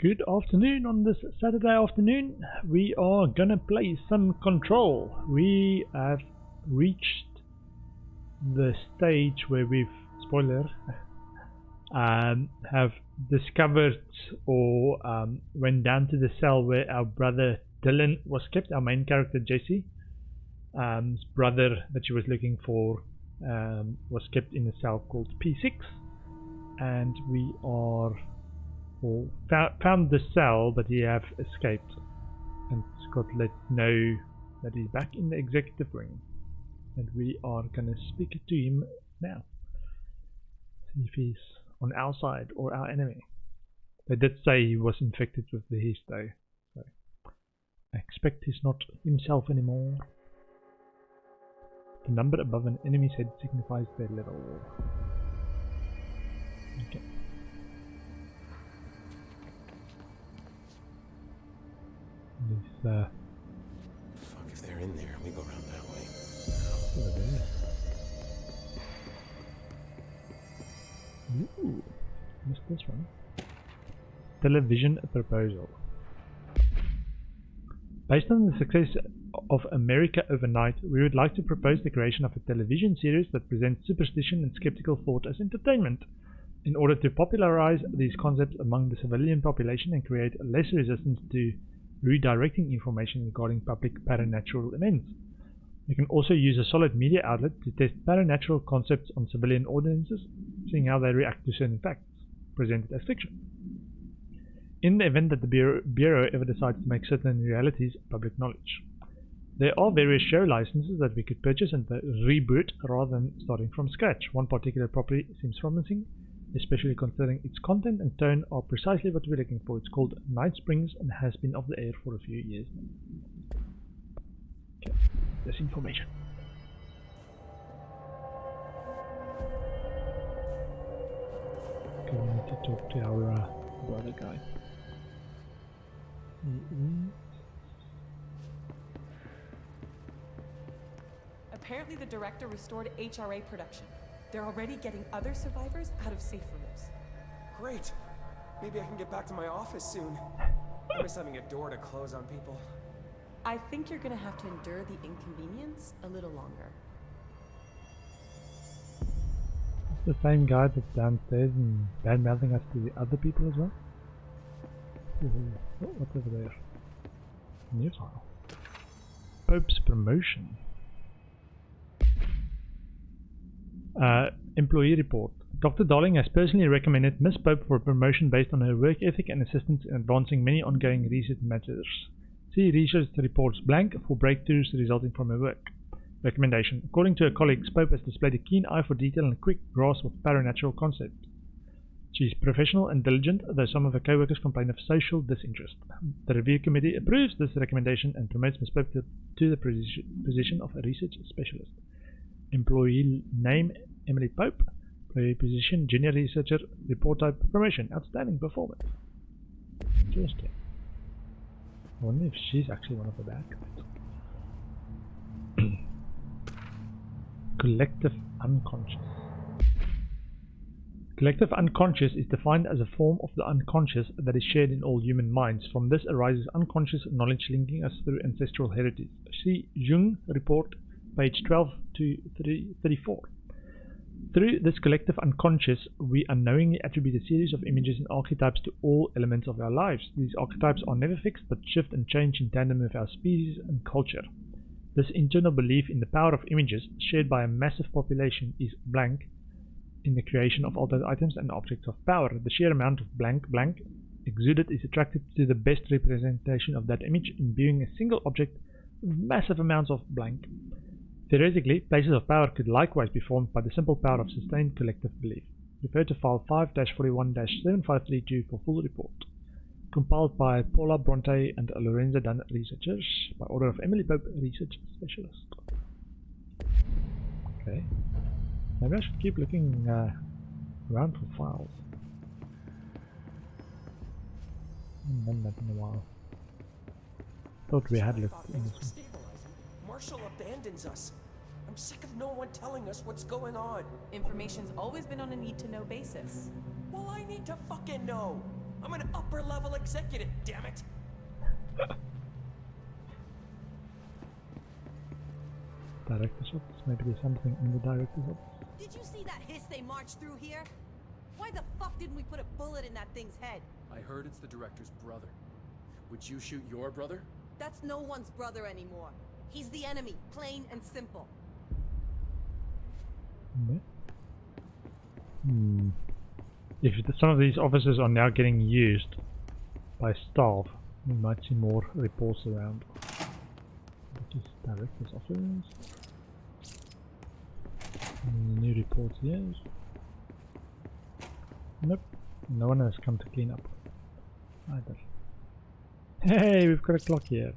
Good afternoon on this Saturday afternoon. We are gonna play some Control. We have reached the stage where we've, spoiler, have discovered or went down to the cell where our brother Dylan was kept, our main character Jesse. His brother that she was looking for was kept in a cell called P6, and we are found the cell, but he have escaped, and Scott let know that he's back in the executive ring, and we are gonna speak to him now. See if he's on our side or our enemy. They did say he was infected with the histo, so I expect he's not himself anymore. The number above an enemy's head signifies their level. Okay. Fuck if they're in there, we go around that way. Over there. Ooh, missed this one. Television proposal. Based on the success of America Overnight, we would like to propose the creation of a television series that presents superstition and skeptical thought as entertainment, in order to popularize these concepts among the civilian population and create less resistance to redirecting information regarding public paranatural events. We can also use a solid media outlet to test paranatural concepts on civilian audiences, seeing how they react to certain facts presented as fiction. In the event that the Bureau ever decides to make certain realities public knowledge. There are various show licenses that we could purchase and reboot rather than starting from scratch. One particular property seems promising, especially considering its content and tone are precisely what we're looking for. It's called Night Springs and has been off the air for a few years now. Okay, this information. Okay, we need to talk to our brother guy. Apparently the director restored HRA production. They're already getting other survivors out of safe rooms. Great! Maybe I can get back to my office soon. I miss having a door to close on people. I think you're gonna have to endure the inconvenience a little longer. It's the same guy that's downstairs and bad-mouthing us to the other people as well. What's over there? New file. Pope's promotion. Employee report. Dr. Darling has personally recommended Miss Pope for a promotion based on her work ethic and assistance in advancing many ongoing research matters. See research reports blank for breakthroughs resulting from her work. Recommendation. According to her colleagues, Pope has displayed a keen eye for detail and a quick grasp of paranatural concepts. She is professional and diligent, though some of her co-workers complain of social disinterest. The review committee approves this recommendation and promotes Miss Pope to the position of a research specialist. Employee name Emily Pope. Employee position junior researcher. Report type promotion. Outstanding performance. Interesting. I wonder if she's actually one of the bad guys. Collective unconscious. Collective unconscious is defined as a form of the unconscious that is shared in all human minds. From this arises unconscious knowledge linking us through ancestral heritage. See Jung report, page 12 to 34. Through this collective unconscious, we unknowingly attribute a series of images and archetypes to all elements of our lives. These archetypes are never fixed but shift and change in tandem with our species and culture. This internal belief in the power of images, shared by a massive population, is blank in the creation of altered items and objects of power. The sheer amount of blank exuded is attracted to the best representation of that image, imbuing a single object with massive amounts of blank. Theoretically, places of power could likewise be formed by the simple power of sustained collective belief. Refer to file 5-41-7532 for full report. Compiled by Paula Bronte and Lorenzo Dunn researchers, by order of Emily Pope, research specialist. Okay. Maybe I should keep looking around for files. I haven't done that in a while. Thought we had looked in this one. Marshall abandons us. I'm sick of no one telling us what's going on. Information's always been on a need-to-know basis. Well, I need to fucking know. I'm an upper-level executive, damn it! Director's office. Maybe there's something in the director's office. Did you see that hiss they marched through here? Why the fuck didn't we put a bullet in that thing's head? I heard it's the director's brother. Would you shoot your brother? That's no one's brother anymore. He's the enemy, plain and simple. If some of these offices are now getting used by staff, we might see more reports around. What is director's office? Any new reports? Yes. Nope. No one has come to clean up either. Hey, we've got a clock here.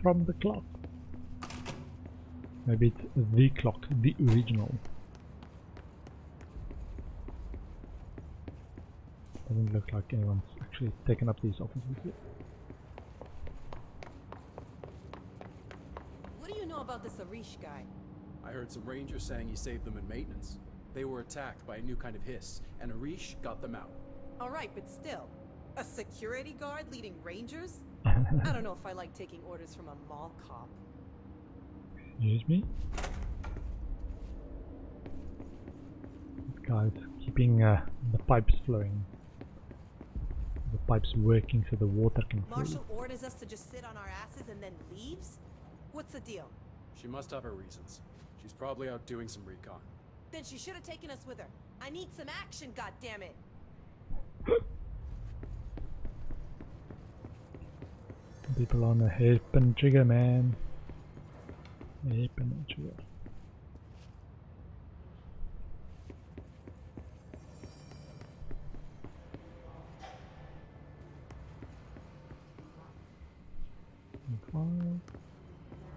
From the clock. Maybe it's the clock, the original. Doesn't look like anyone's actually taken up these offices yet. What do you know about this Arish guy? I heard some rangers saying he saved them in maintenance. They were attacked by a new kind of hiss, and Arish got them out. Alright, but still. A security guard leading rangers? I don't know if I like taking orders from a mall cop. Excuse me? This guy's keeping the pipes flowing. The pipes working so the water can flow. Marshall orders us to just sit on our asses and then leaves? What's the deal? She must have her reasons. She's probably out doing some recon. Then she should have taken us with her. I need some action, goddammit! People on a hairpin trigger, man. Hairpin trigger.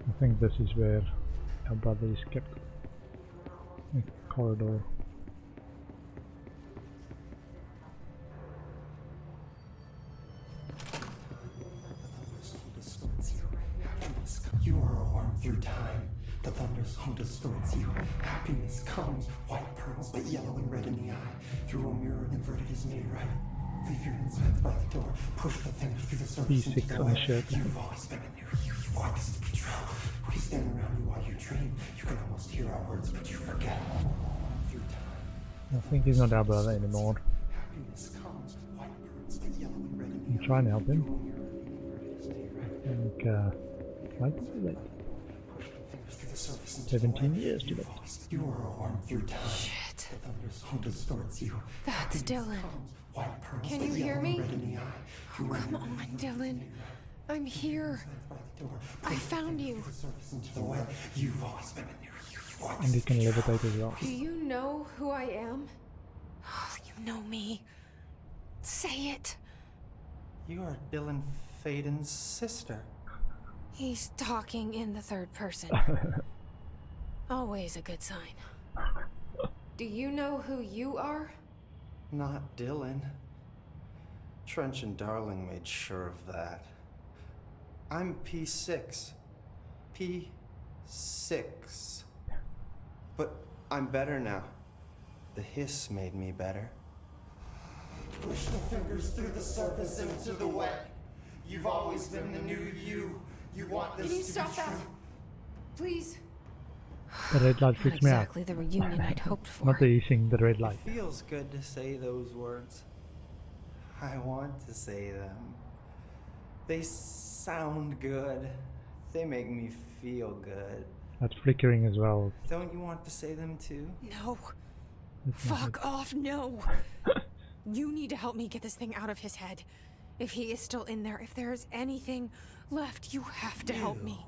I think this is where our brother is kept. A corridor. You are a worm through time. The thunder's home distorts you. Happiness comes, white pearls, but yellow and red in the eye. Through a mirror inverted is made right. Leave your insides by the door. Push the fingers through the surface into B6 the on the web. shirt. You've always been in there. You want this to be true. We stand around you while you dream. You can almost hear our words, but you forget. Through time. I think he's not our brother anymore. Happiness comes, white pearls, but yellow and red in the I'm trying to help him. eye. I think, right? Wait. 17 years to live. You are a worm through time. Shit. The thunder's home distorts you. That's Dylan. White pearls, Can but you hear yellow me? and red in the eye. Oh, come on, Dylan. I'm here. By the door. I found you. The surface into the web. You've always been in there. You want And he can levitate as well. Do you know who I am? Oh, you know me. Say it. You are Dylan Faden's sister. He's talking in the third person. Always a good sign. Do you know who you are? Not Dylan. Trench and Darling made sure of that. I'm P6. P6. But I'm better now. The hiss made me better. Push the fingers through the surface into the wet. You've always been the new you. You want this Can you to stop be that? true. Please. The red light Not freaks me out. exactly the reunion I'd hoped for. Not the hissing, the red light. Feels good to say those words. I want to say them. They sound good. They make me feel good. That's flickering as well. Don't you want to say them too? No. That's not Fuck off, no. You need to help me get this thing out of his head. If he is still in there, if there is anything left, you have to help me.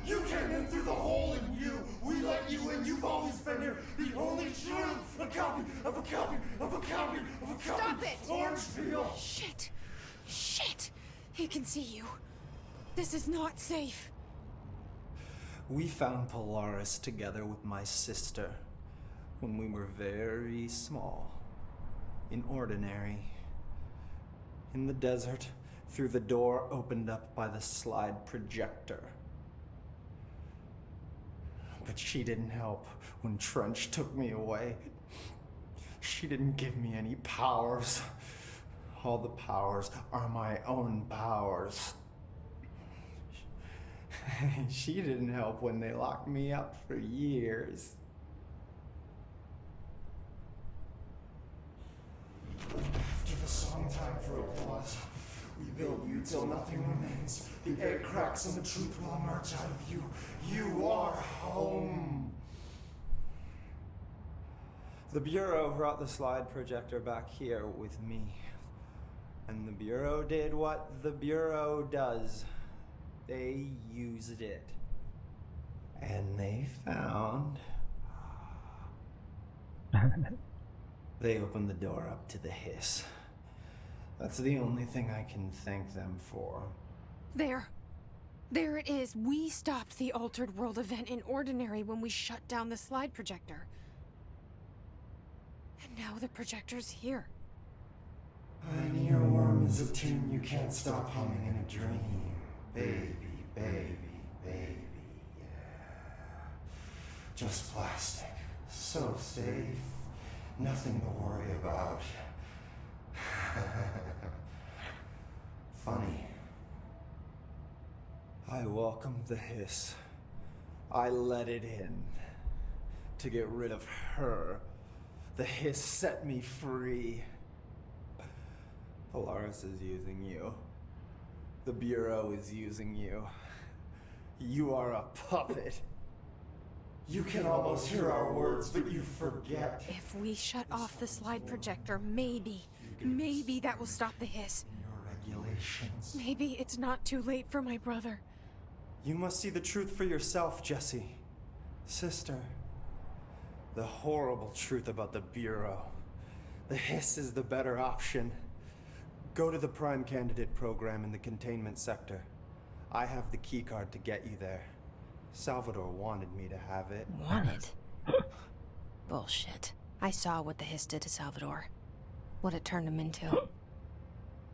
You came in through the hole in you. We let you in. You've always been here. The only truth. A copy of a copy of a copy of a copy. Stop it! Orange peel. Shit. Shit. He can see you. This is not safe. We found Polaris together with my sister when we were very small. In Ordinary. In the desert, through the door opened up by the slide projector. but she didn't help when Trench took me away. She didn't give me any powers. All the powers are my own powers. She didn't help when they locked me up for years. After the song time for applause, we build you till nothing remains. The egg cracks and the truth will emerge out of you. You are home. The Bureau brought the slide projector back here with me. And the Bureau did what the Bureau does. They used it. And they found... They opened the door up to the hiss. That's the only thing I can thank them for. There. There it is. We stopped the Altered World event in Ordinary when we shut down the slide projector. And now the projector's here. An earworm is a tune you can't stop humming in a dream. Baby, baby, baby, yeah. Just plastic. So safe. Nothing to worry about. Funny. I welcomed the hiss. I let it in. To get rid of her. The hiss set me free. Polaris is using you. The Bureau is using you. You are a puppet. You can almost hear our words, but you forget. If we shut off the slide projector, maybe that will stop the hiss. Your regulations. Maybe it's not too late for my brother. You must see the truth for yourself, Jessie. Sister. The horrible truth about the Bureau. The hiss is the better option. Go to the Prime Candidate program in the containment sector. I have the keycard to get you there. Salvador wanted me to have it. Wanted? Bullshit. I saw what the hiss did to Salvador. What it turned him into.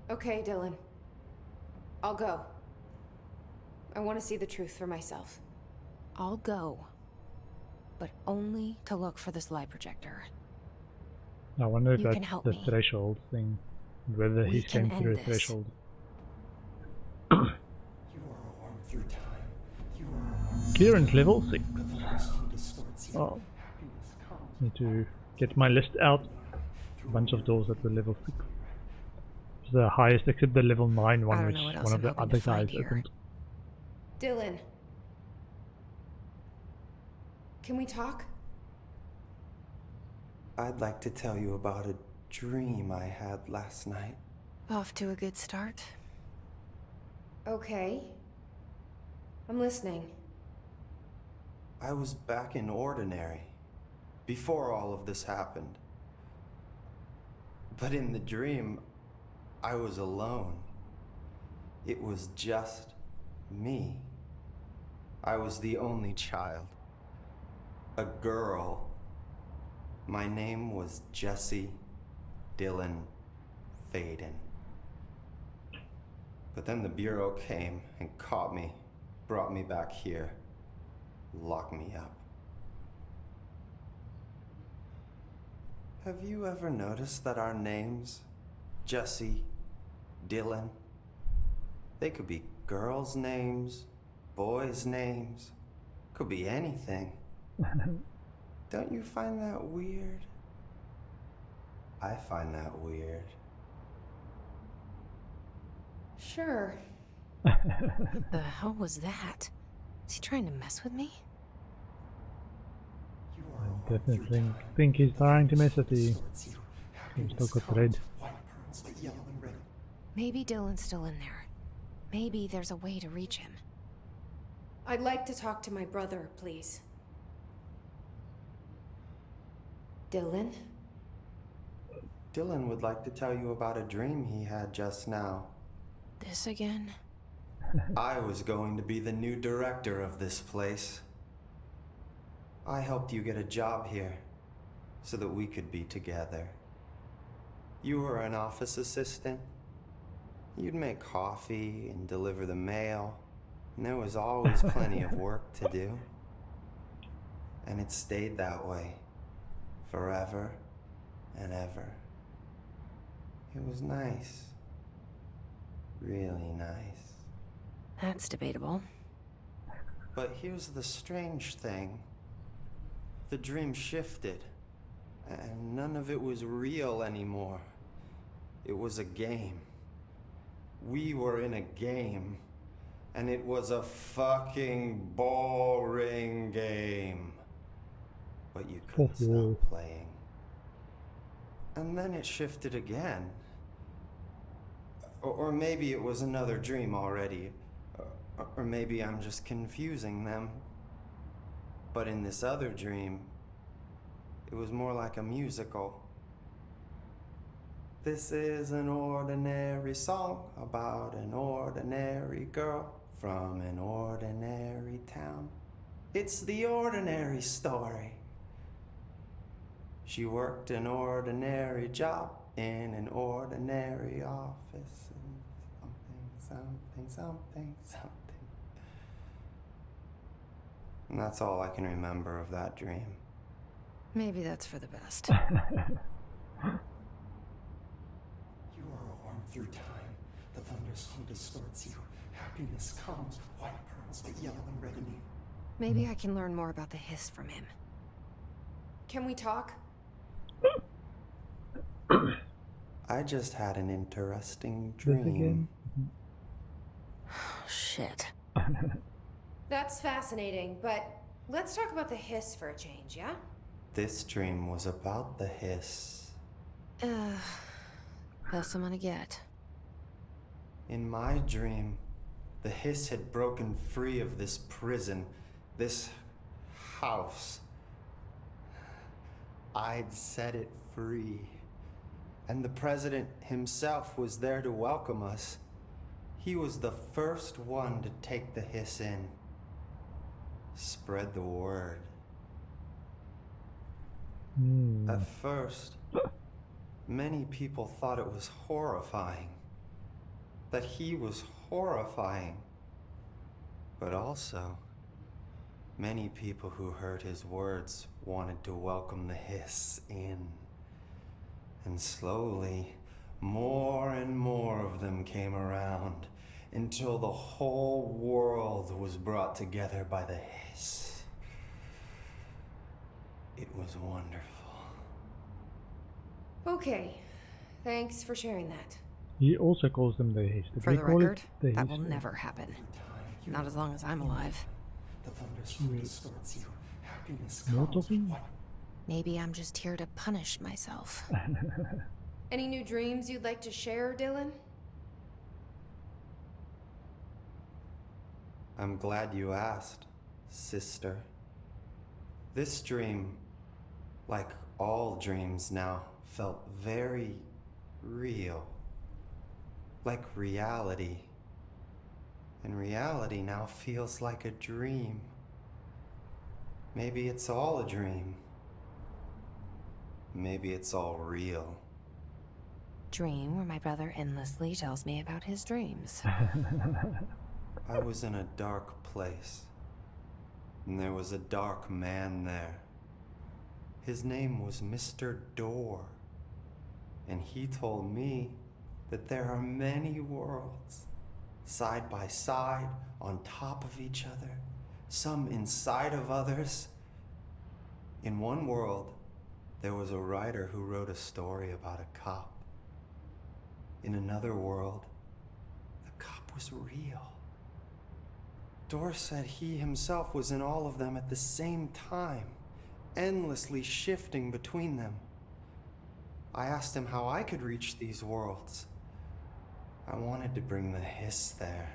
Okay, Dylan. I'll go. I want to see the truth for myself. I'll go. But only to look for the slide projector. I wonder if You can that's help the me. threshold thing. Whether We he's can came through a end this. threshold. You are a worm through time. You are a worm. Clearance level 6. The force who distorts you. Oh, Happiness comes. need to get my list out. A bunch of doors that were level 6. It's the highest except the level 9 I one, don't which know what else one of I'm the hoping other to find guys here. opened. Dylan. Can we talk? I'd like to tell you about a dream I had last night. Off to a good start. Okay. I'm listening. I was back in Ordinary. Before all of this happened. But in the dream, I was alone. It was just me. I was the only child. A girl. My name was Jessie Dylan Faden. But then the Bureau came and caught me, brought me back here, locked me up. Have you ever noticed that our names, Jessie, Dylan, they could be girls' names, boys' names, could be anything. Don't you find that weird? I find that weird. Sure. What the hell was that? Is he trying to mess with me? You are a worm Definitely through time. think he's trying to mess with you. Distorts you. He's still Happiness got comes, red. white pearls, but yellow and red. Maybe Dylan's still in there. Maybe there's a way to reach him. I'd like to talk to my brother, please. Dylan? Dylan would like to tell you about a dream he had just now. This again? I was going to be the new director of this place. I helped you get a job here so that we could be together. You were an office assistant. You'd make coffee and deliver the mail, and there was always plenty of work to do. And it stayed that way. Forever and ever. It was nice. Really nice. That's debatable. But here's the strange thing. The dream shifted, and none of it was real anymore. It was a game. We were in a game, and it was a fucking boring game. But you couldn't stop playing. And then it shifted again. Or maybe it was another dream already. Or maybe I'm just confusing them. But in this other dream, it was more like a musical. This is an ordinary song about an ordinary girl from an ordinary town. It's the ordinary story. She worked an ordinary job in an ordinary office. And something. And that's all I can remember of that dream. Maybe that's for the best. You are a worm through time. The thunderstorm distorts you. Happiness comes, white pearls, but yellow and red in you. Maybe I can learn more about the hiss from him. Can we talk? I just had an interesting dream. Shit. That's fascinating, but let's talk about the hiss for a change, yeah? This dream was about the hiss. That's I'm gonna get. In my dream, the hiss had broken free of this prison, this house. I'd set it free. And the president himself was there to welcome us. He was the first one to take the hiss in. Spread the word. At first, many people thought it was horrifying. That he was horrifying. But also, many people who heard his words wanted to welcome the hiss in. And slowly, more and more of them came around until the whole world was brought together by the hiss. It was wonderful. Okay, thanks for sharing that. He also calls them the hiss. For the record, the that hiss. will never happen. Not as long as I'm alive. The thunderstorm distorts you. Happiness More comes, talking? white Maybe I'm just here to punish myself. Any new dreams you'd like to share, Dylan? I'm glad you asked, sister. This dream, like all dreams now, felt very real. Like reality. And reality now feels like a dream. Maybe it's all a dream. Maybe it's all real. Dream where my brother endlessly tells me about his dreams. I was in a dark place, and there was a dark man there. His name was Mr. Door, and he told me that there are many worlds, side by side, on top of each other, some inside of others. In one world, there was a writer who wrote a story about a cop. In another world, the cop was real. Door said he himself was in all of them at the same time, endlessly shifting between them. I asked him how I could reach these worlds. I wanted to bring the hiss there.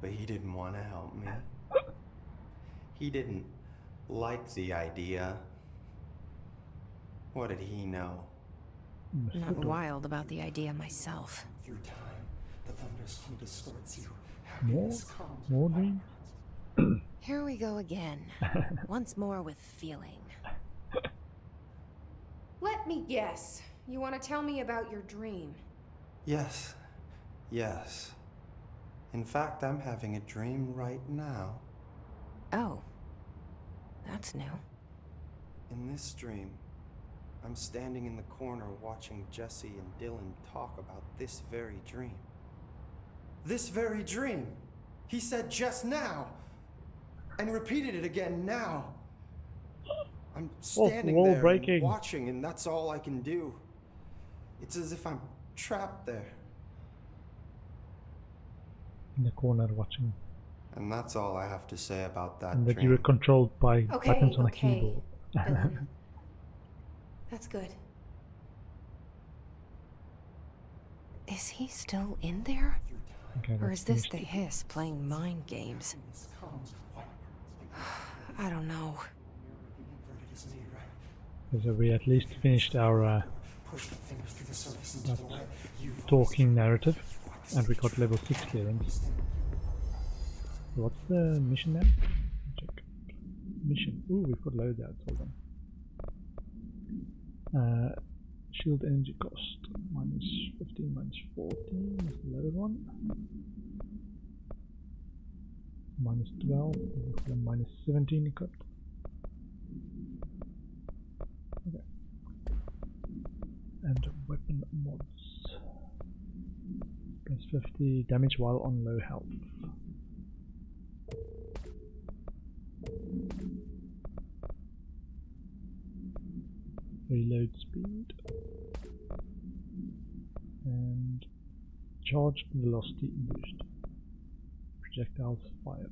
But he didn't want to help me. He didn't like the idea. What did he know? I'm not wild about the idea myself. through time. The thunderstorm distorts you. More? Happiness comes. More dreams? Here we go again. Once more with feeling. Let me guess. You want to tell me about your dream? Yes. In fact, I'm having a dream right now. Oh. That's new. In this dream, I'm standing in the corner watching Jesse and Dylan talk about this very dream. This very dream! He said just now! And repeated it again now! I'm standing wall there breaking. and watching, and that's all I can do. It's as if I'm trapped there. In the corner watching. And that's all I have to say about that And that dream. you were controlled by Okay, buttons on a okay. keyboard. Dylan. That's good. Is he still in there? Okay, Or that's is this finished. the hiss playing mind games? I don't know. So we at least finished our talking narrative, and we got level 6 clearance. So what's the mission now? Check. Mission. Ooh, we've got loadouts. Hold on. Shield energy cost minus 15, minus 14 is the lower one. Minus 12, minus 17 equipped. Okay. And weapon mods. Plus 50 damage while on low health. Reload speed. And charge velocity boost. Projectiles fired.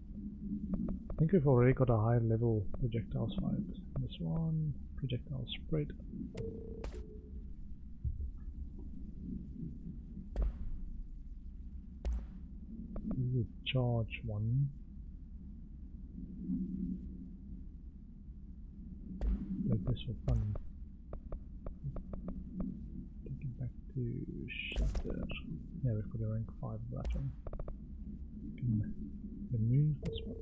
I think we've already got a higher level projectiles fired. This one, projectile spread. This is a charge one. But this will fun. Take it back to shutter. Yeah, we've got a rank 5 of that one. Can remove this one.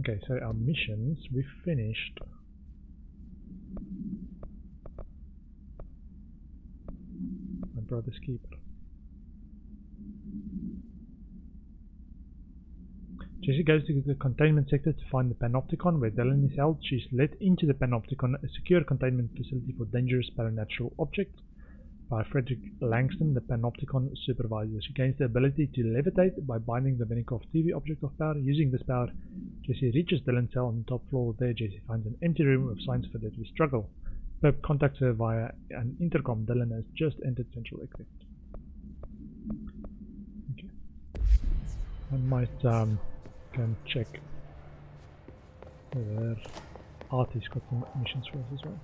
Okay, so our missions, we finished. My brother's keeper. Jessie goes to the containment sector to find the Panopticon where Dylan is held. She's led into the Panopticon, a secure containment facility for dangerous paranatural objects, by Frederick Langston, the Panopticon supervisor. She gains the ability to levitate by binding the Benikoff TV object of power. Using this power, Jessie reaches Dylan's cell on the top floor. There, Jessie finds an empty room with signs for deadly struggle. Pep contacts her via an intercom. Dylan has just entered central exit. Okay. I might go and check whether Artie's got some missions for us as well.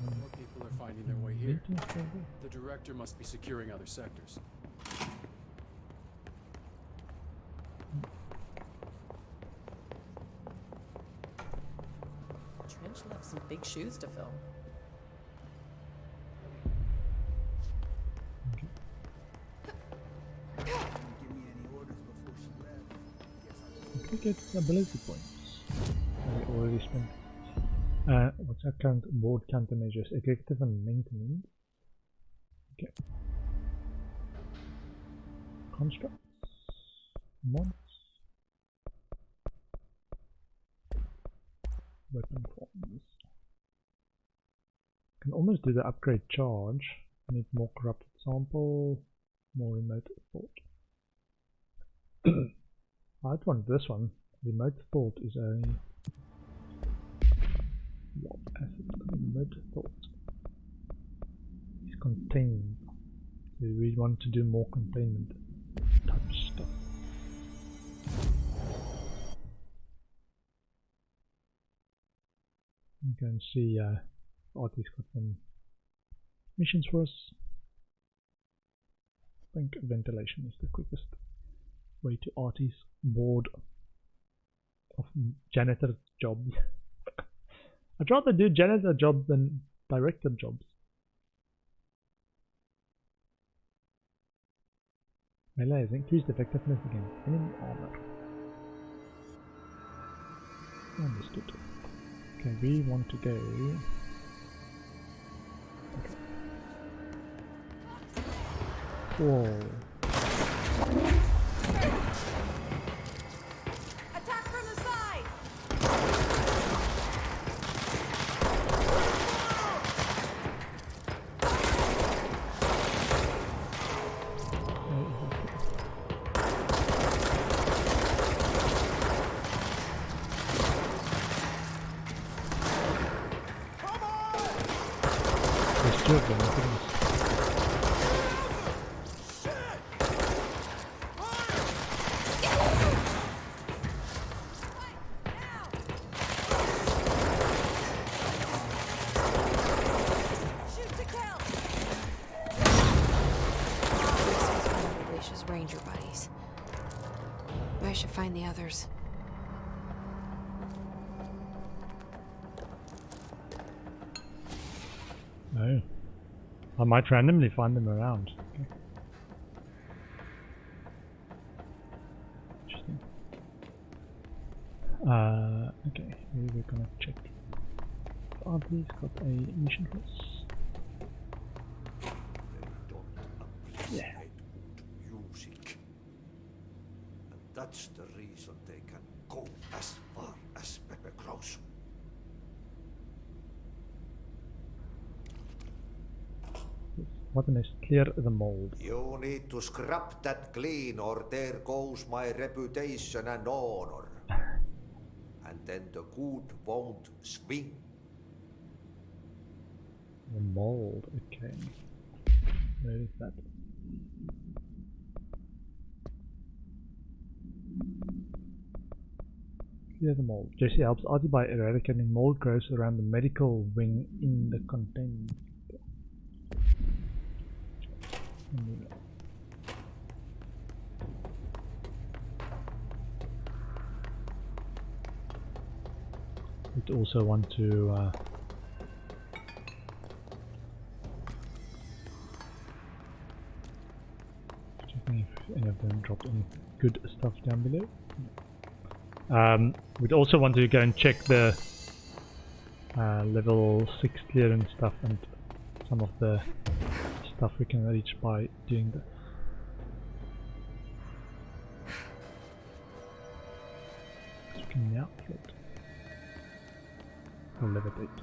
More people are finding their way here. The director must be securing other sectors. Trench left some big shoes to fill. We get ability points. We already spent. What's our current board countermeasures? Executive and maintenance. Okay. Constructs. Mods. Weapon forms. Can almost do the upgrade charge. Need more corrupted sample. More remote thought. I'd want this one. Remote thought is only what asset? Remote thought is contained. So we want to do more containment type stuff. We can see Artie's got some missions for us. I think ventilation is the quickest way to Artie's board of janitor jobs. I'd rather do janitor jobs than director jobs. Melee has increased effectiveness against enemy armor. Understood. Okay, we want to go. Okay. Whoa. Attack from the side! There's two of them, I think. Shoot to kill! Alicia's ranger buddies. I should find the others. Oh. I might randomly find them around. Okay. Interesting. Okay, here we're gonna check. Are these got a mission for us? Yeah. Music. And that's the reason they can go as far as Pepe Kraus. Button is clear the mold. You need to scrap that clean or there goes my reputation and honor. And then the good won't swing. The mold, okay. Where is that? Clear the mold. Jesse helps Artie by eradicating mold growths around the medical wing in the containment. We'd also want to checking if any of them dropped any good stuff down below. We'd also want to go and check the level 6 clearance stuff and some of the stuff we can reach by doing that. We can now float. Or levitate.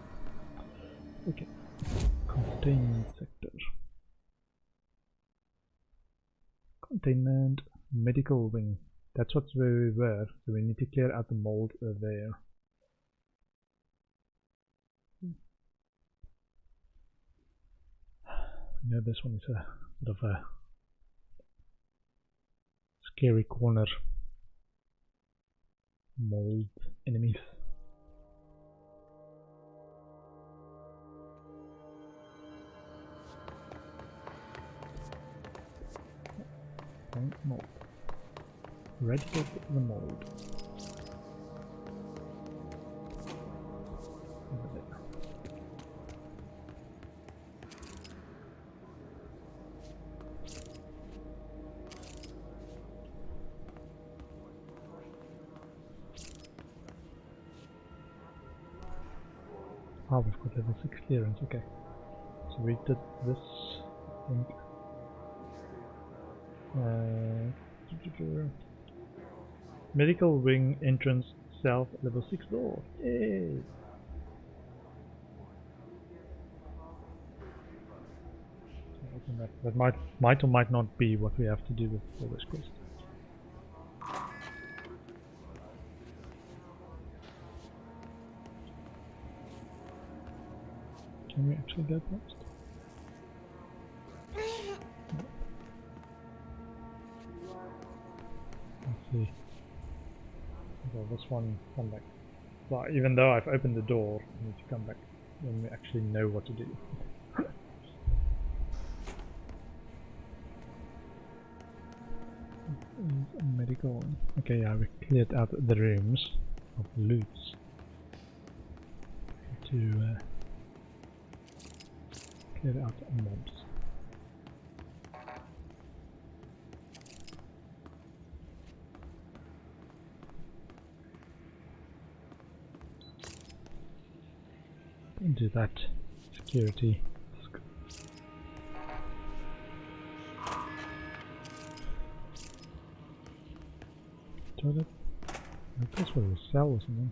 Okay. Containment sector. Containment medical wing. That's what's where we were, so we need to clear out the mold there. I know this one is a bit of a scary corner. Mold enemies. Mold. Eradicate the mold. Over there. Ah, we've got level 6 clearance, okay. So we did this, I think. Medical wing entrance south, level 6 door. Yay! Open that. That might or might not be what we have to do with all this quest. Can we actually go past? Let's see. Well, this one, come back. Well, even though I've opened the door, I need to come back when we actually know what to do. Medical. Okay, yeah, we cleared out the rooms of loots to clear out mobs. Into that security. toilet. I guess what a cell or something.